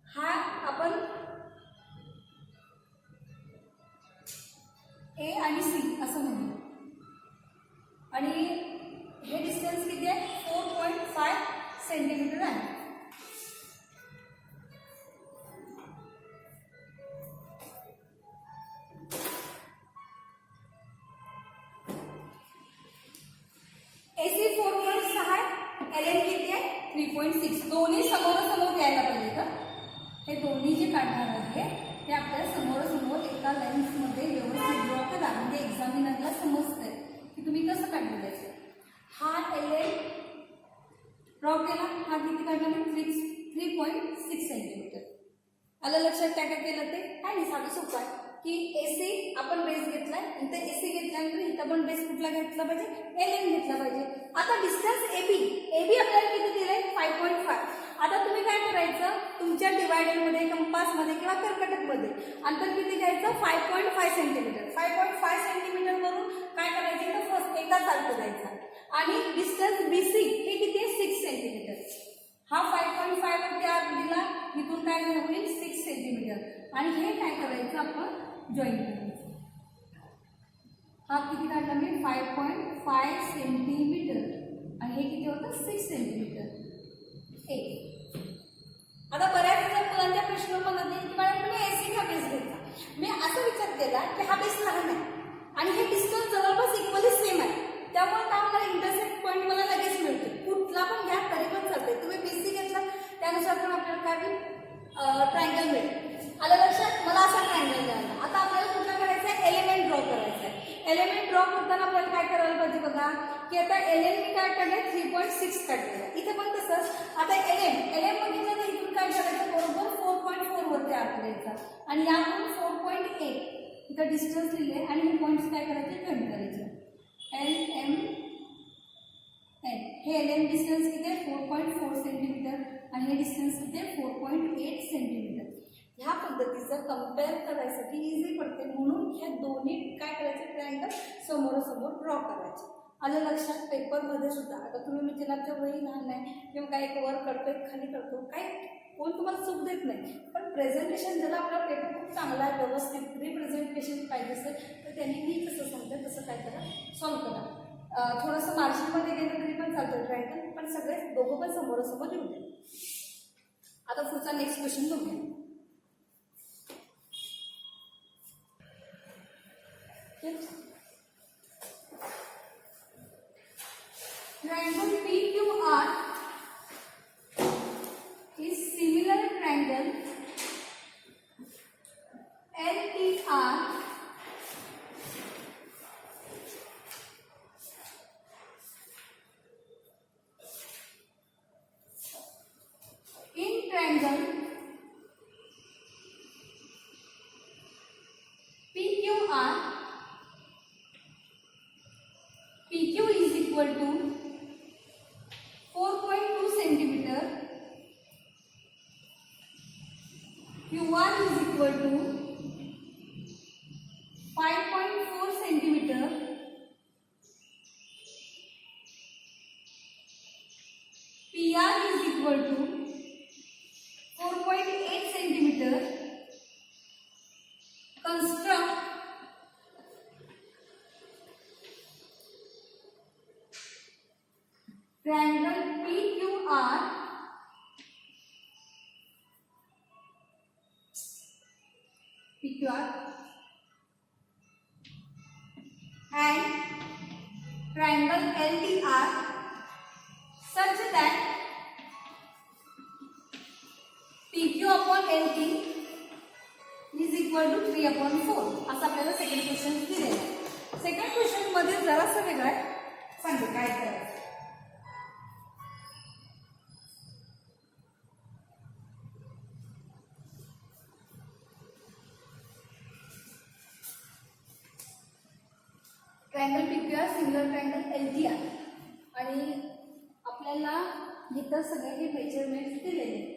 हा आपण ए आणि सी असं म्हणू आणि 3.6 सेंटीमीटर. आलं लक्षात? काय काय केलं ते काय नाही, साधं सोपं आहे की एसी आपण बेस घेतलाय, इथं एसी घेतल्यानंतर इथं पण बेस कुठला घेतला पाहिजे, एलएन घेतला पाहिजे. आता डिस्टन्स एबी आपल्याला किती दिलंय 5.5. आता तुम्ही काय करायचं, तुमच्या डिवायडरमध्ये, कंपासमध्ये किंवा कर्कटकमध्ये अंतर किती घ्यायचं, 5.5 सेंटीमीटर. 5.5 सेंटीमीटर वरून काय करायचं, तर फर्स्ट एकदा चालतो जायचा. आणि डिस्टन्स बीसी हे किती आहे, 6 सेंटीमीटर. हा 5.5 वरती आत दिला, इथून काय होईल 6 सेंटीमीटर. आणि हे काय करायचं, आपण जॉईन करायचं. हा किती काढला मी, 5.5 सेंटीमीटर आणि हे किती होतं, 6 सेंटीमीटर. आता बऱ्याच मुलांच्या प्रश्न मला की मॅडम तुम्ही एसी का बेस घेतला. मी असा विचार केला की हा बेस लहान आहे आणि हे डिस्टन्स जवळपास इक्वली सेम आहे, त्यामुळे काय मला इंटरसेक्ट पॉईंट मला लगेच मिळतो. कुठला पण घ्या तरी पण चालते. तुम्ही बीसी घेतला त्यानुसार पण आपल्याला काय ट्रायंगल मिळेल. आलं लक्षात? मला असा ट्रायंगल मिळाला. आता आपल्याला कुठला करायचा आहे, एलिमेंट ड्रॉ करायचा आहे. एलिमेंट ड्रॉ करताना आपल्याला काय करायला पाहिजे बघा, की आता एलएन मी काय काढले 3.6 काढलेलं आहे. इथे पण तसंच. आता एलएन बघितलं तर इथून काय करायचं, बरोबर 4.4 वरती आत द्यायचा आणि याकडून 4.8 इथं डिस्टन्स लिहिले आणि हे पॉईंट्स काय करायचे, जॉईन करायचे. एल हे एलएन डिस्टन्स किती आहे, 4.4 सेंटीमीटर आणि हे डिस्टन्स किती आहे, 4.8 सेंटीमीटर. ह्या पद्धतीचं कम्पेअर करायसाठी इझी पडते, म्हणून ह्या दोन्ही काय करायचं, ट्रायंगल समोरासमोर ड्रॉ करायचे. आलं लक्षात? पेपरमध्ये सुद्धा आता तुम्ही म्हणजे आमच्या वही लहान नाही किंवा काही वर करतोय खाली करतो, काही कोण तुम्हाला चूक देत नाही, पण प्रेझेंटेशन ज्याला आपला पेपर खूप चांगला आहे, व्यवस्थित रिप्रेझेंटेशन पाहिजे असेल तर त्यांनी मी कसं सांगते तसं काय करा, सॉल्व्ह करा. थोडंसं मार्जिनमध्ये गेलं तरी पण चालतं ट्रायंगल, पण सगळे दोघं पण समोरासमोर येऊ दे. आता पुढचा नेक्स्ट क्वेश्चन बघूया. Triangle PQR is similar triangle LTR in triangle PQR. PQ is equal to 4.2 centimeter. QR is equal to 5.4 centimeter. PR is equal to 4.8 centimeter. Construct triangle PQR and triangle LTR such that PQ upon LT is equal to 3/4. असं आपल्याला second question दिलेलं आहे. Second question मध्ये जरासं वेगळं आहे, सांगू काय करायचं. Triangle PQR similar triangle LTR आणि आपल्याला इथं सगळे हे मेजरमेंट दिलेले.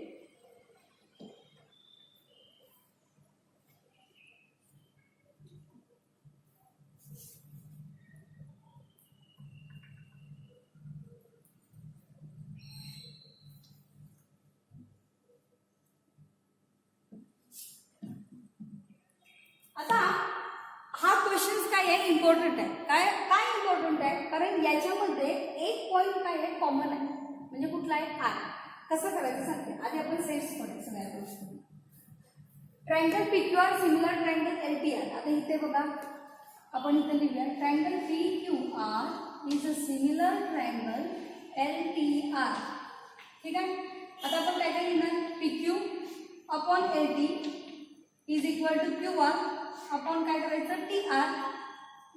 आता हा क्वेश्चन काय आहे, इम्पॉर्टंट आहे. काय काय इम्पॉर्टंट आहे, कारण याच्यामध्ये एक पॉईंट काय आहे, कॉमन आहे. म्हणजे कुठला आहे, आर. कसं करायचं सांगते. आधी आपण सेट्स करूया सगळ्या गोष्टी. Triangle PQR similar triangle LTR. आता इथे बघा, आपण इथे लिहूया triangle PQR is a similar triangle LTR. ठीक आहे. आता आपण काय काय लिहिणार, PQ upon LT is equal to QR upon काय करायचं, TR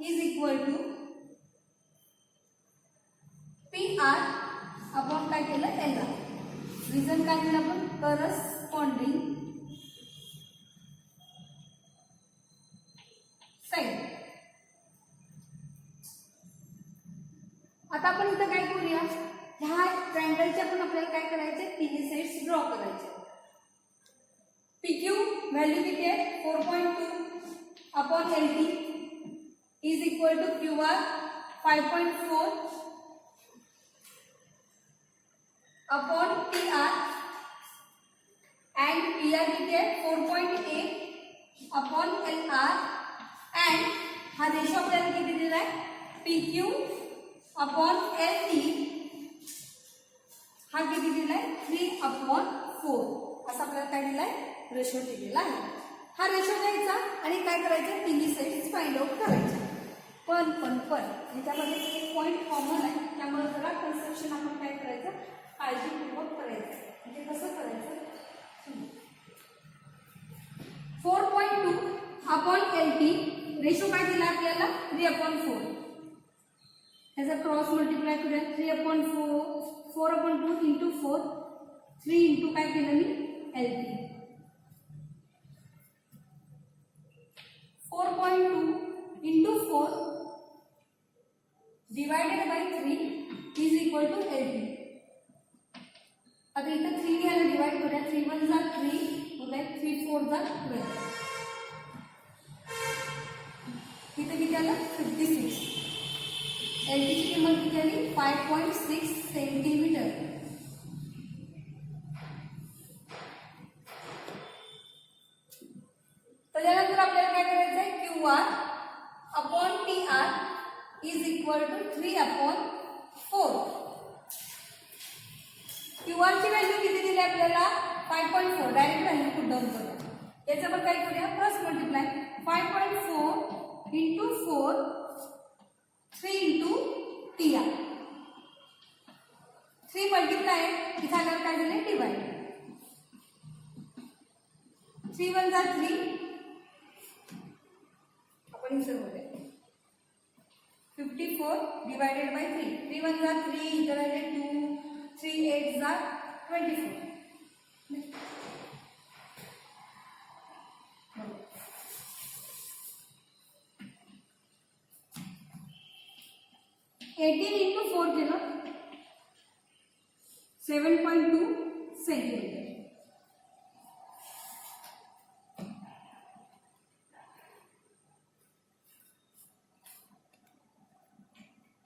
is equal to PR upon काय केलं, LR. रिझन काय केलं आपण, करस्पॉन्डिंग साइड. आता आपण इथं काय करूया, ह्या ट्रायंगलच्या पण आपल्याला काय करायचे, तिन्ही साइड्स ड्रॉ करायचे. PQ व्हॅल्यू किती आहे 4.2 upon LT is equal to QR 5.4 upon PR and PR किती आहे 4.8 अपॉन LR and हा रेशो आपल्याला किती दिला आहे PQ अपॉन LT हा किती दिला आहे 3 अपॉन 4 असा आपल्याला काय दिला आहे रेशो दिलेला आहे. हा रेशो घ्यायचा आणि काय करायचं तिन्ही साइड्स फाइंड आउट करायचे. पण याच्यामध्ये एक पॉइंट कॉमन आहे, त्यामुळे जरा कन्सेप्शन आपण काय करायचं काळजीपूर्वक करायचं. म्हणजे कसं करायचं 4.2 अपॉन LT रेशो काय दिला आपल्याला 3 अपॉन 4. ह्याचा क्रॉस मल्टिप्लाय करूया 3 अपॉन 4 अपॉन 2 इंटू 4 3 इंटू काय केलं मी LT 4.2 into 4 divided by 3 is equal to LT. आता इथं 3 ने याला डिवाइड करूया 3 1 जा 3 होत आहे 3 4 जा 12. इथं किती आलं 56. LT ची किंमत किती आली 5.6 सेंटीमीटर. त्याच्यानंतर आपल्याला काय करायचं आहे QR upon PR is equal to 3 upon 4. QR ची व्हॅल्यू किती दिली आपल्याला 5.4 डायरेक्ट व्हॅल्यू पुट डाऊन करूया. याचं पण काय करूया cross multiply 5.4 into 4 3 into PR 3 multiply इथं आल्यावर काय झाले डिवाइड 3 1 जा 3 आपण इथे बोलूया 54 डिवाइडेड बाय 3 3 1 जा 3 इधर आले 2 3 8 जा 24. 18 इंटू 4 केलं 7.2 सेंटीमीटर.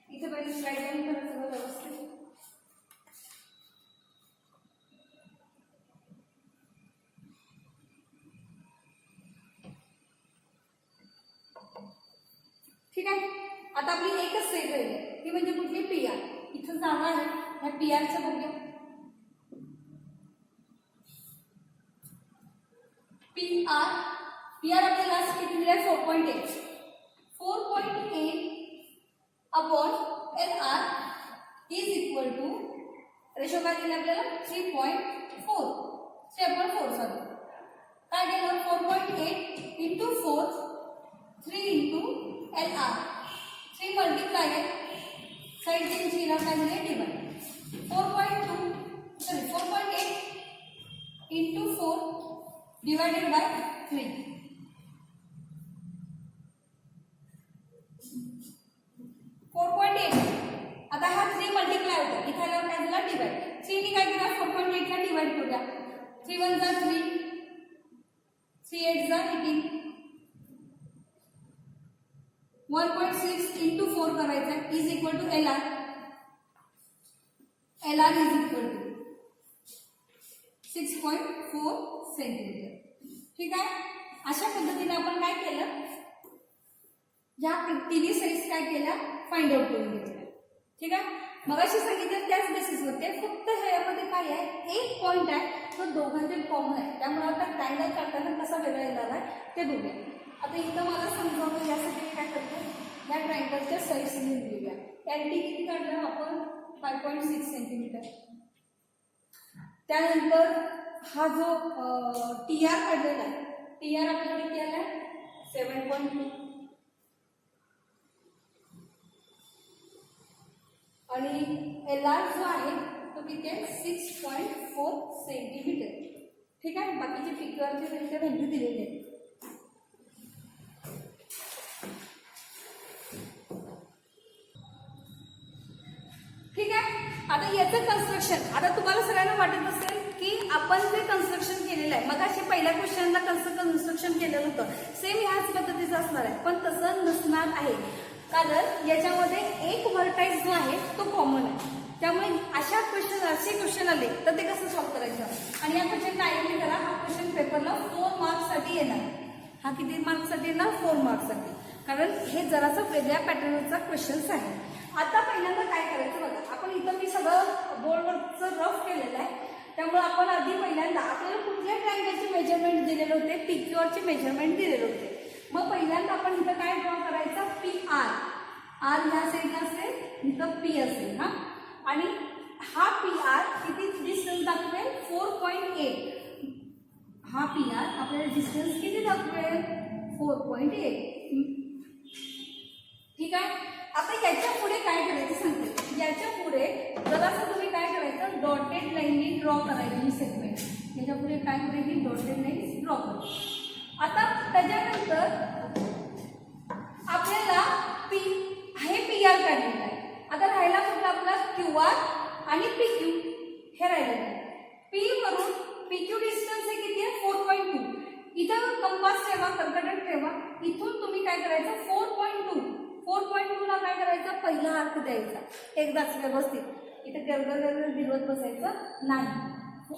इथे पहिले स्लाइड डाऊन करा सगळं व्यवस्थित. ठीक आहे. आता आपली एकच साइड राहिली ती म्हणजे कुठली PR. इथं जागा आहे ह्या PRचं बघूया. PR आपल्याला किती दिलं 4.8 upon LR is equal to ratio काय दिला आपल्याला 3.4 सॉरी काय केलं 4.8 into 4 3 into LR 3 multiply side change केला काय झाले डिवाइड 4.8 इंटू 4 डिवाइडेड बाय 3 4.8. आता हा 3 मल्टिप्लाय होता इथे आल्यावर काय झाला डिवाइड 3 ने काय केला 4.8 ला डिवाइड करूया 3 1 जा 3 3 8 जा 18 1.6 इंटू 4 करायचा is equal to LR is equal to 6.4 centimetre. ठीक आहे. अशा पद्धतीने आपण काय केलं या तिन्ही साइड्स काय केल्या फाइंड आउट करून घेतल्या. ठीक आहे. मगाशी सांगितलं त्याच बेसिसवरती फक्त ह्यामध्ये काय आहे एक पॉइंट आहे तो दोघांचे कॉमन आहे, त्यामुळे आता ट्रायंगल काढताना कसा वेगळा येणार आहे ते बघूया. आता इथं मला समजावलं यासाठी काय करतो या ट्रायंगलच्या साइड्स लिहून घेऊया. LT किती काढलं आपण 5.6 सेंटीमीटर. त्यानंतर हा जो TR काढलेला आहे TR आपल्याला किती आला 7.2 आणि LR जो आहे तो किती आहे 6.4 सेंटीमीटर. ठीक आहे. बाकीचे फिगरचे व्हॅल्यू दिलेले आहेत. ठीक आहे. आता याचं कन्स्ट्रक्शन, आता तुम्हाला सगळ्यांना वाटत असेल की आपण जे कन्स्ट्रक्शन केलेलं आहे, मग अशी पहिल्या क्वेश्चनला कन्स्ट्रक्शन केलेलं होतं, सेम ह्याच पद्धतीचं असणार आहे, पण तसं नसणार आहे. कारण याच्यामध्ये एक व्हर्टाईज जो आहे तो कॉमन आहे. त्यामुळे असे क्वेश्चन आले तर ते कसं सॉल्व्ह करायचं. आणि या क्वेश्चन डायरेक्टली करा. हा क्वेश्चन पेपरला 4 मार्क्ससाठी येणार. हा किती मार्क्ससाठी येणार? 4 मार्क्ससाठी. कारण हे जरासा वेगळ्या पॅटर्नचा क्वेश्चन्स आहे. आता पहिल्यांदा काय करायचं बघा. आपण इथं मी सगळं बोर्डवरचं रफ केलेलं आहे. त्यामुळे आपण आधी पहिल्यांदा आपल्याला कुठल्या ट्रायंगलचे मेजरमेंट दिलेले होते, PQRचे मेजरमेंट दिलेले होते. मग पहिल्यांदा आपण इथं काय ड्रॉ करायचं, PR. आर ह्या साईडला असेल, इथं P असेल. हा, आणि हा PR किती डिस्टन्स दाखवेल? 4.8. हा PR आपल्याला डिस्टन्स किती दाखवेल? 4.8. ठीक आहे. आता याच्या पुढे काय करायचं सांगते. याच्या पुढे जरासं तुम्ही काय करायचं, डॉटेड लाईननी ड्रॉ करायची सेगमेंट. याच्या पुढे काय करायची, डॉटेड लाईन ड्रॉ करायची. आता त्याच्यानंतर आपल्याला हे PR काढलेलं आहे. आता राहिला कुठला आपला QR आणि PQ हे राहिलेलं आहे. P वरून PQ डिस्टन्स हे किती आहे? 4.2. इथं कंपास ठेवा, कर्कटक ठेवा. इथून तुम्ही काय करायचं, 4.2 ला काय करायचं, पहिला आर्क द्यायचा एकदाच व्यवस्थित. इथं गरगर गिरवत बसायचं नाही.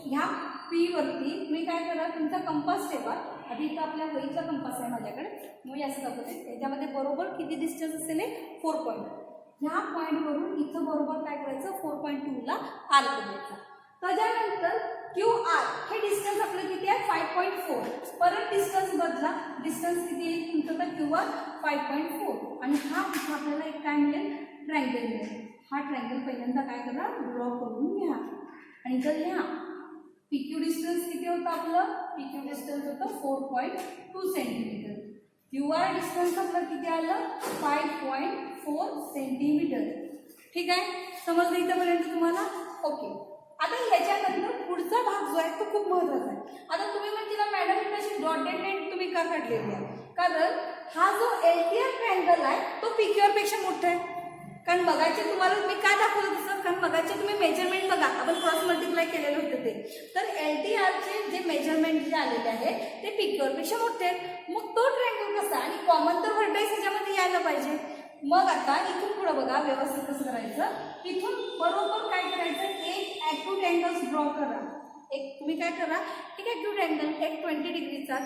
ह्या P वरती तुम्ही काय करा, तुमचा कंपास ठेवा. आधी इथं आपल्या वहीचा कंपास आहे माझ्याकडे, मी असं दाखवते. त्याच्यामध्ये बरोबर किती डिस्टन्स असेल, 4. ह्या पॉईंटवरून इथं बरोबर काय करायचं, 4.2 ला आर्क द्यायचा. त्याच्यानंतर QR हे डिस्टन्स आपलं किती आहे, 5.4. परत डिस्टन्स बदला, डिस्टन्स किती येईल तुमचं, तर QR 5.4. आणि हा इथं आपल्याला एक काय मिळेल, ट्रायंगल मिळेल. हा ट्रायंगल पहिल्यांदा काय करा, ड्रॉ करून घ्या. आणि जर ह्या PQ डिस्टन्स किती होतं आपलं, PQ डिस्टन्स होतं 4.2 सेंटीमीटर. QR डिस्टन्स आपलं किती आलं, 5.4 सेंटीमीटर. ठीक आहे. समजलं इथंपर्यंत तुम्हाला? ओके. आता ह्याच्यानंतर पुढचा भाग जो आहे तो खूप महत्त्वाचा आहे. आता तुम्ही म्हणतील मॅडम ही कशी डॉटेड लाईन तुम्ही का काढलेली आहे, कारण हा जो LTR ट्रायंगल आहे तो PQR पेक्षा मोठा आहे. कारण बघायचे तुम्हाला मी काय दाखवलं तसं, कारण बघायचे तुम्ही मेजरमेंट बघा, आपण क्रॉस मल्टिप्लाय केलेले होते ते. तर LTRचे जे मेजरमेंट जे आलेले आहे ते PQR पेक्षा मोठे आहे. मग तो ट्रायंगल कसा, आणि कॉमन तर व्हर्टेक्स ह्याच्यामध्ये यायला पाहिजे. मग आता इथून पुढे बघा व्यवस्थित कसं करायचं. इथून बरोबर काय करायचं, एक ॲक्यूट अँगल्स ड्रॉ करा. एक तुम्ही काय करा, एक ॲक्यूट अँगल, एक 20 डिग्रीचा,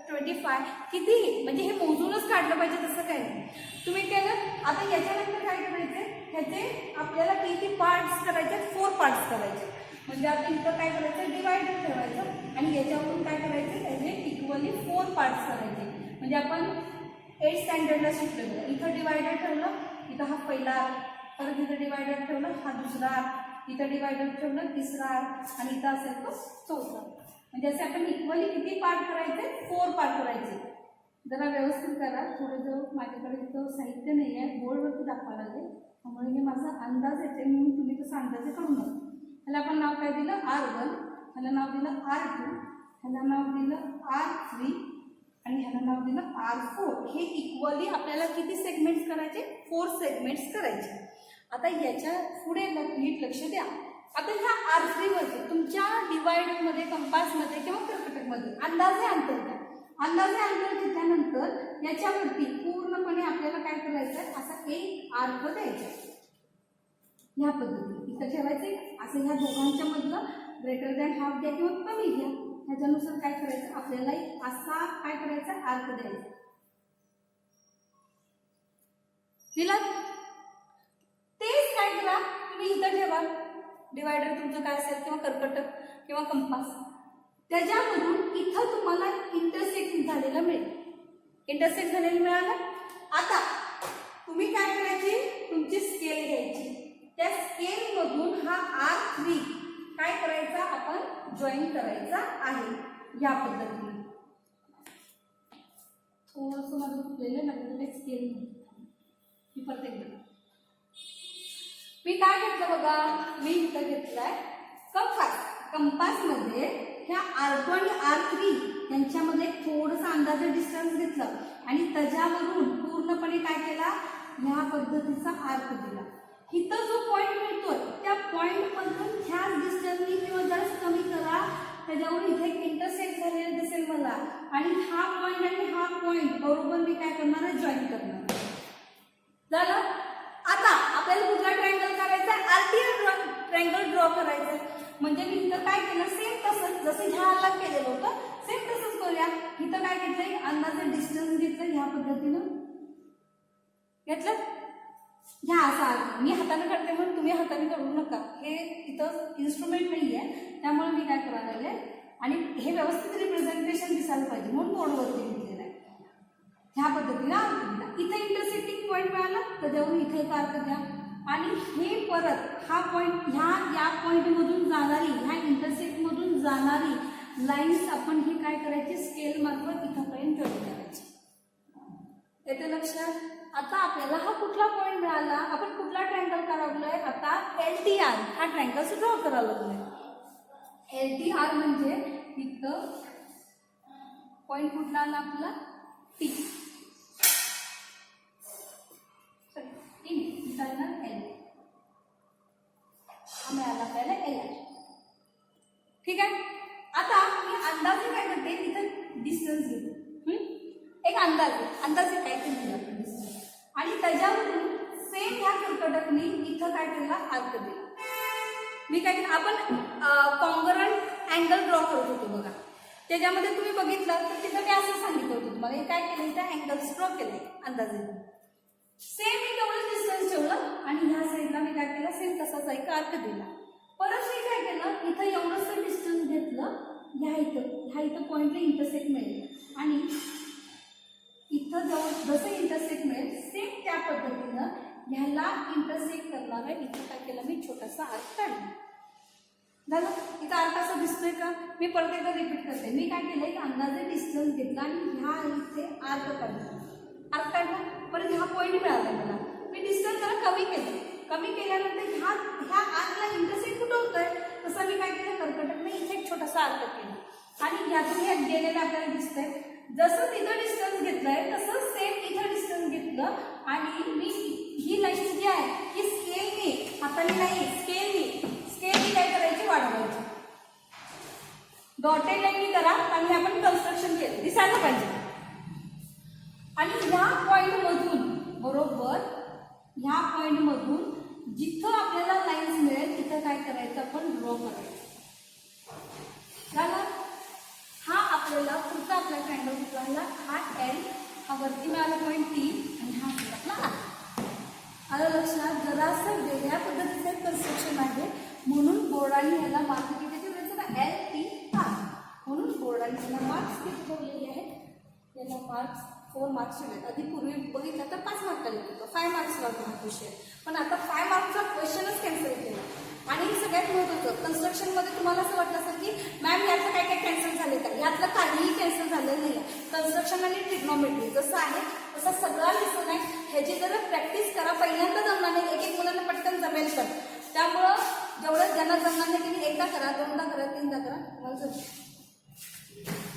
25 किती, म्हणजे हे मोजूनच काढलं पाहिजे तसं काय नाही. तुम्ही केलं. आता याच्यानंतर काय करायचं, ह्याचे आपल्याला किती पार्ट्स करायचे, 4 पार्ट्स करायचे. म्हणजे आता इथं काय करायचं, डिवायडर ठेवायचं आणि याच्यावरून काय करायचं, त्याचे इक्वली 4 पार्ट्स करायचे. म्हणजे आपण 8th स्टँडर्डला शिकलेलं. इथं डिवायडर ठेवलं, इथं हा पहिला आर्क, परत इथं डिवायडर ठेवलं, हा दुसरा आर्क, इथं डिवायडर ठेवलं, तिसरा आर्क, आणि इथं असेल तो चौथा. म्हणजे असे आपण इक्वली किती पार्ट करायचे, 4 पार्ट करायचे. जरा व्यवस्थित करा. थोडं जर माझ्याकडे इथं साहित्य नाही आहे, बोर्डवरती दाखवायला लागेल, त्यामुळे हे माझा अंदाज येते, म्हणून तुम्ही तसं अंदाजे करू नका. ह्याला आपण नाव काय दिलं, R1, ह्याला नाव दिलं R2, ह्याला नाव दिलं R3, आणि ह्याला नाव दिलं R4. हे इक्वली आपल्याला किती सेगमेंट्स करायचे, 4 सेगमेंट्स करायचे. आता याच्या पुढे नीट लक्ष द्या. आता ह्या R3 मध्ये तुमच्या डिवाइडरमध्ये, कंपासमध्ये किंवा कर्कटकमध्ये अंदाजे अंतर द्या. अंदाजे अंतर घेतल्यानंतर याच्यावरती पूर्णपणे आपल्याला काय करायचं आहे, असा एक आर्क द्यायचा. ह्या पद्धतीने इथं ठेवायचे. असं ह्या दोघांच्या मधलं ग्रेटर दॅन हाफ द्या किंवा कमी घ्या. ह्याच्यानुसार काय करायचं, आपल्याला असा काय करायचा, आर्क द्यायचा. दिला. तेच काय करा, तुम्ही इथं ठेवा. डिवायडर तुमचं काय असेल किंवा कर्कटक किंवा कंपास, त्याच्यामधून इथं तुम्हाला इंटरसेक्ट झालेलं मिळेल. इंटरसेक्ट झालेलं मिळालं. आता तुम्ही काय करायची, तुमची स्केल घ्यायची. त्या स्केल मधून हा R3 काय करायचा, आपण जॉईन करायचा आहे या पद्धतीने. थोडंसं माझं चुकलेलं लागलं, स्केल मी परत एकदा मी काय घेतलं बघा, मी इथं घेतलाय कंपासमध्ये ह्या R2 आणि R3 यांच्यामध्ये थोडंसं अंदाजे डिस्टन्स घेतलं आणि त्याच्यावरून पूर्णपणे काय केला, ह्या पद्धतीचा आर्क दिला. इथं जो पॉइंट मिळतोय त्या पॉइंट मधून ह्या डिस्टन्सनी किंवा जरा कमी करा, त्याच्यावर इथे एक इंटरसेक्ट झालेलं दिसेल मला आणि हा पॉइंट आणि हा पॉइंट बरोबर मी काय करणार आहे, जॉईन करणार. झालं. आता आपल्याला कुठला ट्रायंगल करायचा आहे, आरटीआर ट्रायंगल ड्रॉ करायचा आहे. म्हणजे मी इथं काय केलं, सेम तसंच जसं ह्याला केलेलं होतं सेम तसंच करूया. इथं काय घेतलंय, अंदाजे डिस्टन्स घेतलं, ह्या पद्धतीनं घेतलं. ह्या असा आर्क मी हाताने करते म्हणून तुम्ही हाताने करू नका, हे इथं इन्स्ट्रुमेंट नाही आहे त्यामुळे मी काय करायला लागले आणि हे व्यवस्थित रिप्रेझेंटेशन दिसायला पाहिजे म्हणून बोर्डवरती घेतलेलं आहे. ह्या पद्धतीने आर्क दिला. इथं इंटरसेक्टिंग पॉईंट मिळाला त्याच्यावरून इथे एक आर्क द्या आणि हे परत हा पॉईंट या पॉईंट मधून जाणारी, ह्या इंटरसेक्ट मधून जाणारी लाईन्स आपण ही काय करायची, स्केल मार्फत इथंपर्यंत जॉईन करायची. येते लक्षात. आता आपल्याला हा कुठला पॉईंट मिळाला, आपण कुठला ट्रायंगल करावलाय, आता LTR हा ट्रायंगल ड्रॉ करायला लागलाय. LTR म्हणजे इथं पॉईंट कुठला आला आपला, T. मिळाला आपल्याला LR. ठीक आहे. आता मी अंदाजे काय करते, इथं डिस्टन्स घेतो, एक अंदाजे काय केलं आणि त्याच्यावरून सेम ह्या कर्कटकने इथं काय केला, आर्क दिला. मी काय केलं, आपण कॉन्ग्रुएंट अँगल ड्रॉ करत होतो बघा, त्याच्यामध्ये तुम्ही बघितलं तर तिथं मी असं सांगितलं होतं तुम्हाला, हे काय केलं, इथं अँगल्स ड्रॉ केले अंदाजे. सेम मी तेवढंच डिस्टन्स ठेवलं आणि ह्या साईडला मी काय केलं, सेम तसाच एक आर्क दिला. परत मी काय केलं, इथं एवढंसं डिस्टन्स घेतलं, ह्या इथं पॉईंटला इंटरसेक्ट मिळेल आणि इथं जसं इंटरसेक्ट मिळेल सेम त्या पद्धतीनं ह्याला इंटरसेक्ट करणार आहे. इथं काय केलं, मी छोटासा आर्क काढला. झालं. इथं आर्क असा दिसतोय का, मी परत एकदा रिपीट करते. मी काय केलं, एक अंदाजे डिस्टन्स घेतला आणि ह्या इथे आर्क काढला. परत हा पॉईंट मिळाला मला, मी डिस्टन्स जरा कमी केल्यानंतर ह्या आर्कला इंटरसेक्ट कुठं होतोय, तसं मी काय केलं, कर्कटकने इथे एक छोटासा आर्क केला आणि ह्यातून हे गेलेलं आपल्याला दिसतंय. जसं तिथं डिस्टन्स घेतलंय तसं सेम इथं डिस्टन्स घेतलं आणि मी ही लाईन जी आहे ही स्केलने, हाताने नाही स्केलने काय करायची, वाढवायची. डॉटेड लाईन करा आणि आपण कन्स्ट्रक्शन केलं दिसायला पाहिजे. आणि ह्या पॉइंट मधून बरोबर ह्या पॉइंट मधून जिथं आपल्याला लाईन्स मिळेल तिथं काय करायचं, आपण ड्रॉ करायचं. झालं. हा आपल्याला पुढचा आपला ट्रायंगल कुठला, हा L, हा वरती मिळाला पॉईंट T आणि हा आपला R. आलं लक्षात. जरासं वेगळ्या पद्धतीचं कन्स्ट्रक्शन आहे म्हणून बोर्डाने ह्याला मार्क किती ठेवायचं ना, LTR. म्हणून बोर्डाने ह्याला मार्क्स किती ठेवलेले आहेत, याला मार्क्स 4 मार्क्स ठेवले. आधी पूर्वी बघितलं तर 5 मार्काला होतं, 5 मार्क्सला होता हा विषय, पण आता 5 मार्क्सचा क्वेश्चनच कॅन्सल केला. आणि सगळ्यात महत्त्वाचं, कन्स्ट्रक्शनमध्ये तुम्हाला असं वाटलं असेल की मॅम यातलं काय कॅन्सल झाले का, यातलं काहीही कॅन्सल झालेलं नाही. कन्स्ट्रक्शन आणि ट्रिग्नोमेट्री जसं आहे तसं सगळं लिसून आहे. ह्याची जर प्रॅक्टिस करा, पहिल्यांदा जमणार नाही, एक मुलांना पटकन जमेल पण. त्यामुळं जेवढं ज्यांना जमणार नाही त्यांनी एकदा करा, 2दा करा, 3दा करा, तुम्हाला जमेल.